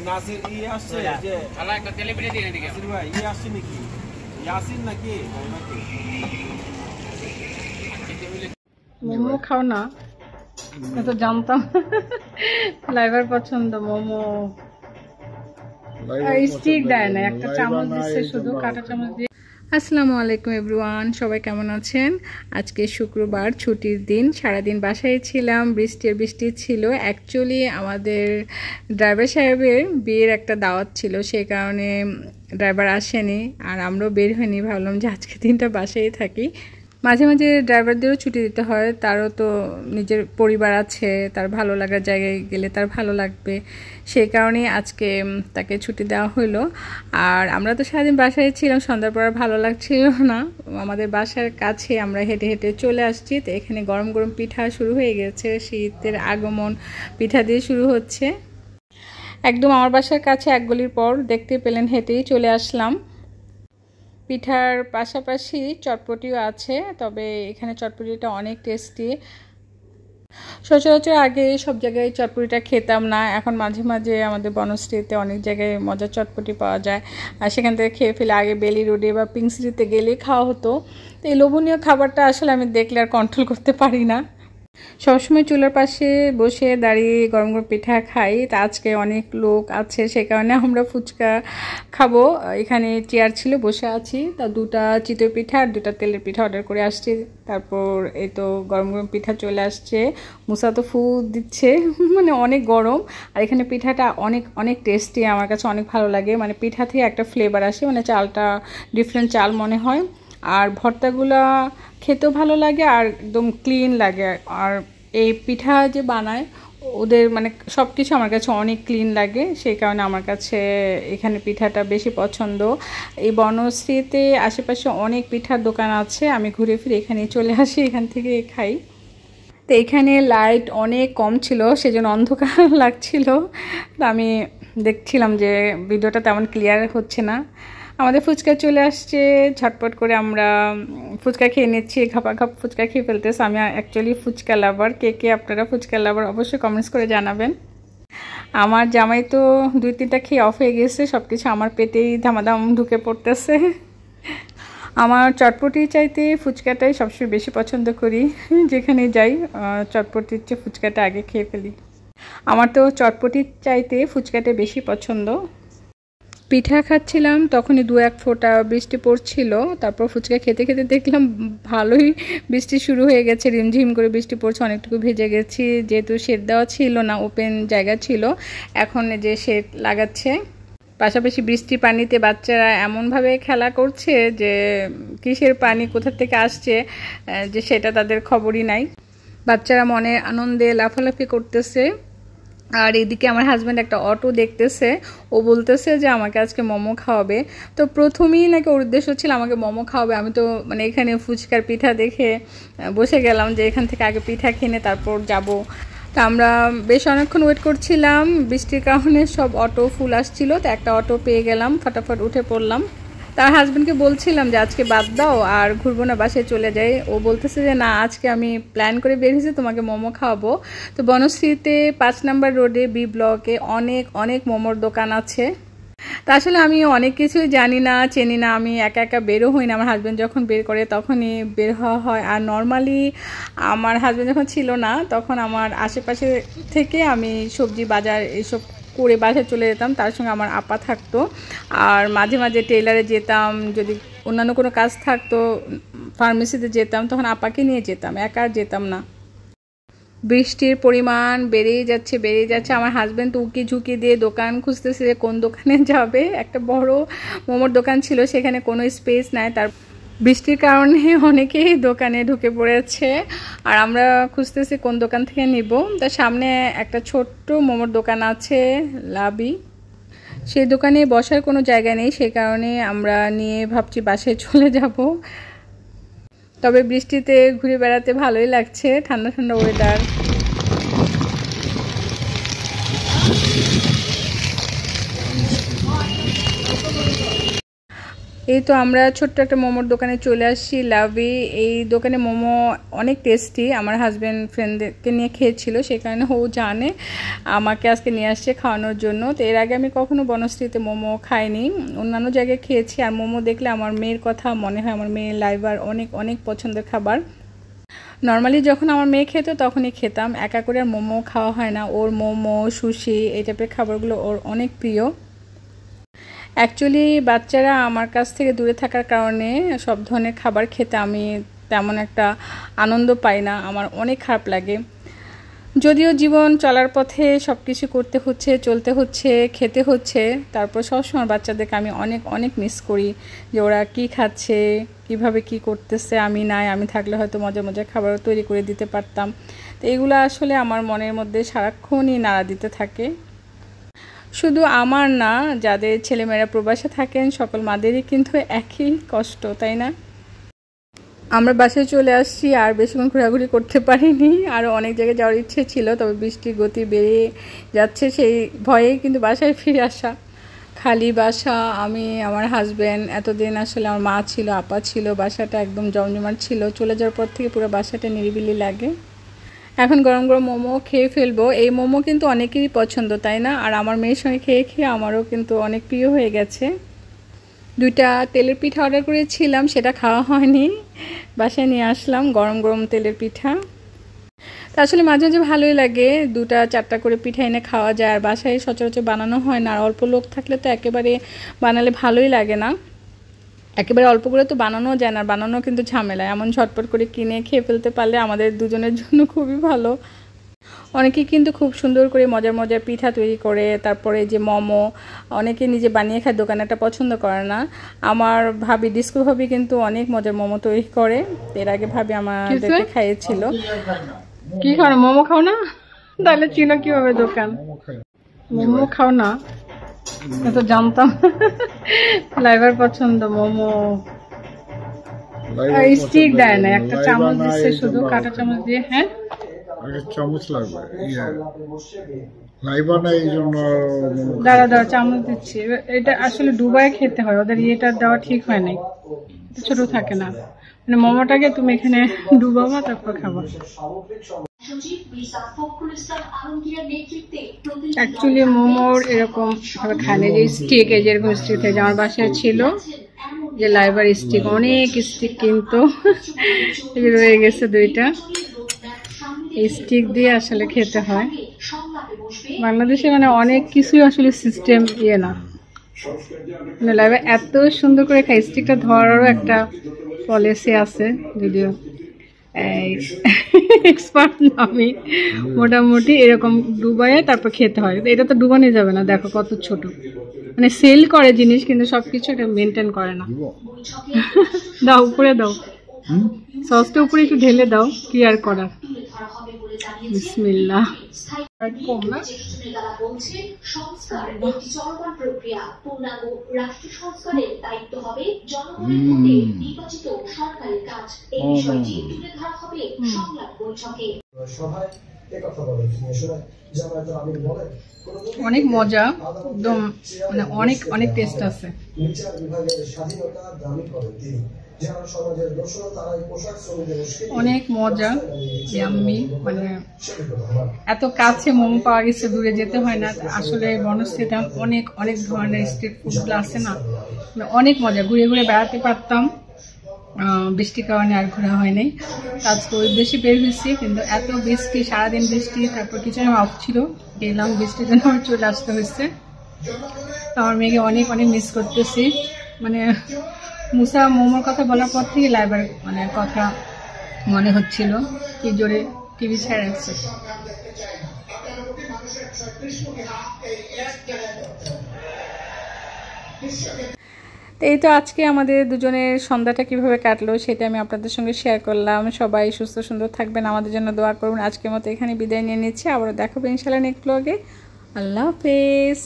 নাসির আসছে যে আলা একটা তেলে পিঠে দিয়ে দিকে নাসির ভাই আসছে নাকি ইয়াসিন নাকি মোমো খাও না আমি তো জানতাম লাইভার পছন্দ মোমো স্টিক দেয় না একটা চামচ দিচ্ছে শুধু কাঁটা চামচ দিয়ে। আসসালামু আলাইকুম এভরিওয়ান, সবাই কেমন আছেন? আজকে শুক্রবার, ছুটির দিন, সারাদিন বাসায় ছিলাম। বৃষ্টি ছিল। অ্যাকচুয়ালি আমাদের ড্রাইভার সাহেবের বিয়ের একটা দাওয়াত ছিল, সেই কারণে ড্রাইভার আসেনি আর আমরাও বের হইনি। ভাবলাম যে আজকে দিনটা বাসায় থাকি। মাঝে মাঝে ড্রাইভারদেরও ছুটি দিতে হয়, তারও তো নিজের পরিবার আছে, তার ভালো লাগার জায়গায় গেলে তার ভালো লাগবে, সেই কারণেই আজকে তাকে ছুটি দেওয়া হলো। আর আমরা তো সারাদিন বাসায় ছিলাম, সন্ধ্যার পর ভালো লাগছিল না। আমাদের বাসার কাছে আমরা হেঁটে হেঁটে চলে আসছি। তো এখানে গরম গরম পিঠা শুরু হয়ে গেছে, শীতের আগমন পিঠা দিয়ে শুরু হচ্ছে। একদম আমার বাসার কাছে, এক গলির পর দেখতে পেলেন, হেঁটেই চলে আসলাম। পিঠার পাশাপাশি চটপটিও আছে, তবে এখানে চটপটিটা অনেক টেস্টি। সচরাচর আগে সব জায়গায় চটপটিটা খেতাম না, এখন মাঝে মাঝে আমাদের বনশ্রীতে অনেক জায়গায় মজার চটপটি পাওয়া যায়, আর সেখান থেকে খেয়ে ফেলে। আগে বেলি রোডে বা পিঙ্ক সিটিতে গেলে খাওয়া হতো। তো এই লোভনীয় খাবারটা আসলে আমি দেখলে আর কন্ট্রোল করতে পারি না। সবসময় চুলার পাশে বসে দাঁড়িয়ে গরম গরম পিঠা খাই। তা আজকে অনেক লোক আছে, সে কারণে আমরা ফুচকা খাবো। এখানে চেয়ার ছিল, বসে আছি। তা 2টা চিতই পিঠা আর 2টা তেলের পিঠা অর্ডার করে আসছি। তারপর এই তো গরম গরম পিঠা চলে আসছে। মুসা তো ফু দিচ্ছে, মানে অনেক গরম। আর এখানে পিঠাটা অনেক অনেক টেস্টি, আমার কাছে অনেক ভালো লাগে। মানে পিঠা থেকে একটা ফ্লেভার আসে, মানে চালটা ডিফারেন্ট চাল মনে হয়। আর ভর্তাগুলা খেতেও ভালো লাগে আর একদম ক্লিন লাগে। আর এই পিঠা যে বানায় ওদের মানে সব কিছু আমার কাছে অনেক ক্লিন লাগে, সেই কারণে আমার কাছে এখানে পিঠাটা বেশি পছন্দ। এই বনশ্রীতে আশেপাশে অনেক পিঠার দোকান আছে, আমি ঘুরে ফিরে এখানে চলে আসি, এখান থেকে খাই। তো এখানে লাইট অনেক কম ছিল, সেজন্য অন্ধকার লাগছিল। তো আমি দেখছিলাম যে ভিডিওটা তেমন ক্লিয়ার হচ্ছে না। আমাদের ফুচকা চলে আসছে, ঝটপট করে আমরা ফুচকা খেয়ে নিচ্ছি। ঘাপাঘাপ ফুচকা খেয়ে ফেলতেছে। আমি অ্যাকচুয়ালি ফুচকা লাভার। কে কে আপনারা ফুচকা লাভার অবশ্যই কমেন্টস করে জানাবেন। আমার জামাই তো 2-3টা খেয়ে অফ হয়ে গেছে, সব কিছু আমার পেটেই ধামাধাম ঢুকে পড়তেছে। আমার চটপটি চাইতে ফুচকাটাই সবসময় বেশি পছন্দ করি, যেখানে যাই চটপটির চেয়ে ফুচকাটা আগে খেয়ে ফেলি। আমার তো চটপটির চাইতে ফুচকাটা বেশি পছন্দ। পিঠা খাচ্ছিলাম, তখনই 2-1 ফোঁটা বৃষ্টি পড়ছিল। তারপর ফুচকা খেতে খেতে দেখলাম ভালোই বৃষ্টি শুরু হয়ে গেছে, রিমঝিম করে বৃষ্টি পড়ছে। অনেকটুকু ভিজে গেছি, যেহেতু শেড দেওয়া ছিল না, ওপেন জায়গা ছিল। এখন যে শেড লাগাচ্ছে, পাশাপাশি বৃষ্টি পানিতে বাচ্চারা এমনভাবে খেলা করছে যে কিসের পানি কোথা থেকে আসছে যে সেটা তাদের খবরই নাই। বাচ্চারা মনে আনন্দে লাফালাফি করতেছে। আর এদিকে আমার হাজব্যান্ড একটা অটো দেখতেছে, ও বলতেছে যে আমাকে আজকে মোমো খাওয়াবে। তো প্রথমেই নাকি ওর উদ্দেশ্য ছিল আমাকে মোমো খাওয়াবে। আমি তো মানে এখানে ফুচকার পিঠা দেখে বসে গেলাম যে এখান থেকে আগে পিঠা কিনে তারপর যাব। তো আমরা বেশ অনেকক্ষণ ওয়েট করছিলাম, বৃষ্টির কারণে সব অটো ফুল আসছিল। তো একটা অটো পেয়ে গেলাম, ফটাফট উঠে পড়লাম। তার হাজব্যান্ডকে বলছিলাম যে আজকে বাদ দাও, আর ঘুরবো না, বাসায় চলে যাই। ও বলতেছে যে না, আজকে আমি প্ল্যান করে বের হয়েছি, তোমাকে মোমো খাওয়াবো। তো বনশ্রীতে 5 নম্বর রোডে বি ব্লকে অনেক অনেক মোমোর দোকান আছে। তা আসলে আমি অনেক কিছুই জানি না, চিনি না, আমি একা একা বেরও হই না। আমার হাজব্যান্ড যখন বের করে তখনই বের হওয়া হয়। আর নর্মালি আমার হাজব্যান্ড যখন ছিল না, তখন আমার আশেপাশে থেকে আমি সবজি বাজার এইসব করে বাসায় চলে যেতাম। তার সঙ্গে আমার আপা থাকতো, আর মাঝে মাঝে টেইলারে যেতাম। যদি অন্যান্য কোনো কাজ থাকতো, ফার্মেসিতে যেতাম, তখন আপাকে নিয়ে যেতাম, একা যেতাম না। বৃষ্টির পরিমাণ বেড়েই যাচ্ছে। আমার হাজব্যান্ড তো উকি ঝুঁকি দিয়ে দোকান খুঁজতেছে যে কোন দোকানে যাবে। একটা বড় মোমোর দোকান ছিল, সেখানে কোনো স্পেস নাই। তার বৃষ্টির কারণে অনেকেই দোকানে ঢুকে পড়েছে, আর আমরা খুঁজতেছি কোন দোকান থেকে নিব। তার সামনে একটা ছোট্ট মোমোর দোকান আছে, লাবি। সেই দোকানে বসার কোনো জায়গা নেই, সেই কারণে আমরা নিয়ে ভাবছি বাসায় চলে যাব। তবে বৃষ্টিতে ঘুরে বেড়াতে ভালোই লাগছে, ঠান্ডা ঠান্ডা ওয়েদার। এই তো আমরা ছোট্ট একটা মোমোর দোকানে চলে আসছি, লাভি। এই দোকানে মোমো অনেক টেস্টি। আমার হাজব্যান্ড ফ্রেন্ডদেরকে নিয়ে খেয়েছিল, সেই কারণে ও জানে আমাকে আজকে নিয়ে আসছে খাওয়ানোর জন্য। তো এর আগে আমি কখনো বনশ্রীতে মোমো খাইনি, অন্যান্য জায়গায় খেয়েছি। আর মোমো দেখলে আমার মেয়ের কথা মনে হয়, আমার মেয়ের লাইভার অনেক অনেক পছন্দের খাবার। নর্মালি যখন আমার মেয়ে খেত তখনই খেতাম, একা করে আর মোমো খাওয়া হয় না। ওর মোমো, সুশি এই টাইপের খাবারগুলো ওর অনেক প্রিয়। অ্যাকচুয়ালি বাচ্চারা আমার কাছ থেকে দূরে থাকার কারণে সব ধরনের খাবার খেতে আমি তেমন একটা আনন্দ পাই না, আমার অনেক খারাপ লাগে। যদিও জীবন চলার পথে সব কিছু করতে হচ্ছে, চলতে হচ্ছে, খেতে হচ্ছে, তারপর সবসময় বাচ্চাদেরকে আমি অনেক অনেক মিস করি, যে ওরা কী খাচ্ছে, কিভাবে কি করতেছে। আমি থাকলে হয়তো মজার মজার খাবারও তৈরি করে দিতে পারতাম। তো এগুলো আসলে আমার মনের মধ্যে সারাক্ষণই নাড়া দিতে থাকে। শুধু আমার না, যাদের ছেলেমেয়েরা প্রবাসে থাকেন সকল মাদেরই কিন্তু একই কষ্ট, তাই না? আমরা বাসায় চলে আসছি, আর বেশিক্ষণ ঘোরাঘুরি করতে পারিনি। আরও অনেক জায়গায় যাওয়ার ইচ্ছে ছিল, তবে বৃষ্টির গতি বেড়ে যাচ্ছে, সেই ভয়েই কিন্তু বাসায় ফিরে আসা। খালি বাসা, আমি, আমার হাজব্যান্ড, এতদিন আসলে আমার মা ছিল, আপা ছিল, বাসাটা একদম জমজমাট ছিল। চলে যাওয়ার পর থেকে পুরো বাসাটা নিরিবিলি লাগে। এখন গরম গরম মোমো খেয়ে ফেলবো। এই মোমো কিন্তু অনেকেরই পছন্দ, তাই না? আর আমার মেয়ের সঙ্গে খেয়ে খেয়ে আমারও কিন্তু অনেক প্রিয় হয়ে গেছে। 2টা তেলের পিঠা অর্ডার করেছিলাম, সেটা খাওয়া হয়নি, বাসায় নিয়ে আসলাম গরম গরম তেলের পিঠা। তা আসলে মাঝে মাঝে ভালোই লাগে 2টা 4টা করে পিঠা এনে খাওয়া যায়। আর বাসায় সচরাচর বানানো হয় না, আর অল্প লোক থাকলে তো একেবারে বানালে ভালোই লাগে না। একেবারে অল্প করে তো বানানোও যায় না, বানানো কিন্তু ঝামেলা। এমন ঝটপট করে কিনে খেয়ে ফেলতে পারলে আমাদের দুজনের জন্য খুবই ভালো। অনেকে কিন্তু খুব সুন্দর করে মজার মজার পিঠা তৈরি করে, তারপরে যে মোমো অনেকে নিজে বানিয়ে খায়, দোকানে একটা পছন্দ করে না। আমার ভাবি, ডিস্কো ভাবি কিন্তু অনেক মজার মোমো তৈরি করে। এর আগে ভাবি আমাদেরকে খাইয়েছিল। কি খাও না? মোমো খাও না? তাহলে চিনো কিভাবে দোকান? মোমো খাও না? তো জানতাম লাইভার পছন্দ মোমো। স্টিক দেয় না, একটা চামচ দিচ্ছে শুধু, কাঁটা চামচ দিয়ে। হ্যাঁ, চামচ লাগবে, লাইবা না, এই জন্য দাঁড়া চামচ দিচ্ছি। এটা আসলে ডুবাই খেতে হয়, ওদের ইয়েটা দেওয়া ঠিক হয় নাই, ছোট থাকে না। মানে মোমোটাকে তুমি এখানে ডুবাবা, তারপর খাবা। অ্যাকচুয়ালি মোমোর এরকম ভাবে খায় না, যে স্টিক, এই যেরকম স্টিক থাকে। আমার বাসায় ছিল যে লাইবার স্টিক, অনেক স্টিক কিন্তু রয়ে গেছে 2টা। এই স্টিক দিয়ে আসলে খেতে হয়। বাংলাদেশে মানে অনেক কিছুই আসলে সিস্টেম না, মানে লাইভে এত সুন্দর করে খাই। স্টিকটা ধরারও একটা পলিসি আছে, যদিও এক্সপার্ট না আমি। মোটামুটি এরকম ডুবাইয়ে তারপর খেতে হয়। এটা তো ডুবানো যাবে না, দেখো কত ছোট। মানে সেল করে জিনিস, কিন্তু সবকিছু এটা মেনটেন করে না। দাও, উপরে দাও, সসটা উপরে একটু ঢেলে দাও, কি আর করার। বিসমিল্লাহ। কম না? অনেক মজা, একদম মানে অনেক অনেক টেস্ট আছে। অনেক মজা, ইয়াম্মি। মানে এত কাছে মোমো পাওয়া গেছে, দূরে যেতে হয় না। আসলে বনশ্রীতে অনেক অনেক ধরনের স্ট্রিট ফুডগুলো আছে না, অনেক মজা। ঘুরে ঘুরে বেড়াতে পারতাম, বৃষ্টির কারণে আর ঘোরা হয়নি। আজকে ওই বেশি বের হয়েছি, কিন্তু এত বৃষ্টি, সারাদিন বৃষ্টি। তারপর কিছু অফ ছিল, গেলাম, বৃষ্টির জন্য আমার চলে আসতে হয়েছে। আমার মেয়েকে অনেক অনেক মিস করতেছি। মানে মুসা মোমোর কথা বলার পর থেকে লাইবার মানে কথা মনে হচ্ছিল, কি জোরে টিভি ছেড়ে আসছে। এই তো আজকে আমাদের দুজনের সন্ধ্যাটা কিভাবে কাটলো সেটা আমি আপনাদের সঙ্গে শেয়ার করলাম। সবাই সুস্থ সুন্দর থাকবেন, আমাদের জন্য দোয়া করবেন। আজকের মতো এখানে বিদায় নিয়ে নিচ্ছি, আবারও দেখাবো ইনশাআল্লাহ নেক্সট ব্লগে। আল্লাহ হাফেজ।